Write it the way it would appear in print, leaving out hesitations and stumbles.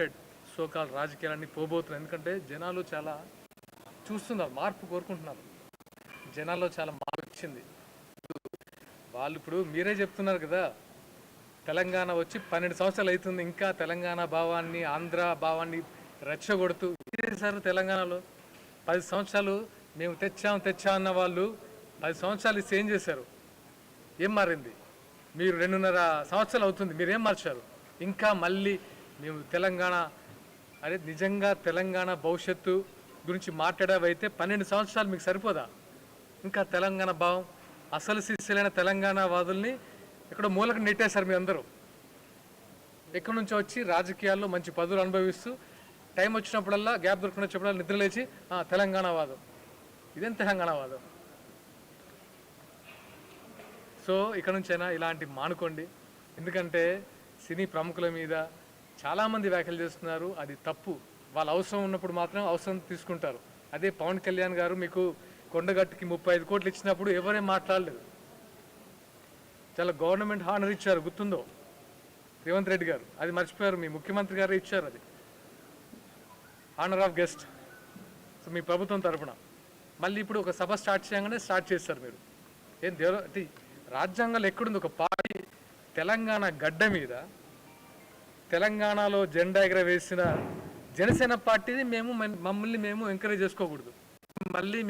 Unwanted so-called రాజకీయాలన్నీ పోబోతున్నాయి. ఎందుకంటే జనాలు చాలా చూస్తున్నారు, మార్పు కోరుకుంటున్నారు. జనాల్లో చాలా మార్పు వచ్చింది. వాళ్ళు ఇప్పుడు మీరే చెప్తున్నారు కదా, తెలంగాణ వచ్చి 12 సంవత్సరాలు అవుతుంది, ఇంకా తెలంగాణ భావాన్ని ఆంధ్ర భావాన్ని రెచ్చగొడుతూ ఏం చేశారు తెలంగాణలో? 10 సంవత్సరాలు మేము తెచ్చాం అన్న వాళ్ళు 10 సంవత్సరాలు ఇస్తే ఏం చేశారు? ఏం మారింది? మీరు 2.5 సంవత్సరాలు అవుతుంది, మీరేం మార్చారు? ఇంకా మళ్ళీ మేము తెలంగాణ అదే నిజంగా తెలంగాణ భవిష్యత్తు గురించి మాట్లాడేవైతే 12 సంవత్సరాలు మీకు సరిపోదా? ఇంకా తెలంగాణ భావం అసలు శిస్సులైన తెలంగాణ వాదుల్ని ఎక్కడో మూలకు నెట్టేశారు మీ అందరూ. ఎక్కడి నుంచో వచ్చి రాజకీయాల్లో మంచి పదవులు అనుభవిస్తూ టైం వచ్చినప్పుడల్లా గ్యాప్ దొరికిన వచ్చినప్పుడల్లా నిద్రలేచి తెలంగాణ వాదం. ఇదేం తెలంగాణ వాదం? సో ఇక్కడ నుంచైనా ఇలాంటి మానుకోండి. ఎందుకంటే సినీ ప్రముఖుల మీద చాలామంది వ్యాఖ్యలు చేస్తున్నారు, అది తప్పు. వాళ్ళ అవసరం ఉన్నప్పుడు మాత్రం అవసరం తీసుకుంటారు. అదే పవన్ కళ్యాణ్ గారు మీకు కొండగట్టుకి 35 కోట్లు ఇచ్చినప్పుడు ఎవరేం మాట్లాడలేదు. చాలా గవర్నమెంట్ హానర్ ఇచ్చారు, గుర్తుందో రేవంత్ రెడ్డి గారు, అది మర్చిపోయారు. మీ ముఖ్యమంత్రి గారు ఇచ్చారు అది హానర్ ఆఫ్ గెస్ట్. సో మీ ప్రభుత్వం తరఫున మళ్ళీ ఇప్పుడు ఒక సభ స్టార్ట్ చేయగానే స్టార్ట్ చేస్తారు మీరు. ఏం రాజ్యాంగంలో ఎక్కడుంది ఒక పార్టీ తెలంగాణ గడ్డ మీద తెలంగాణలో జెండా ఎగరవేసిన జనసేన పార్టీని మమ్మల్ని మేము ఎంకరేజ్ చేసుకోకూడదు. మళ్ళీ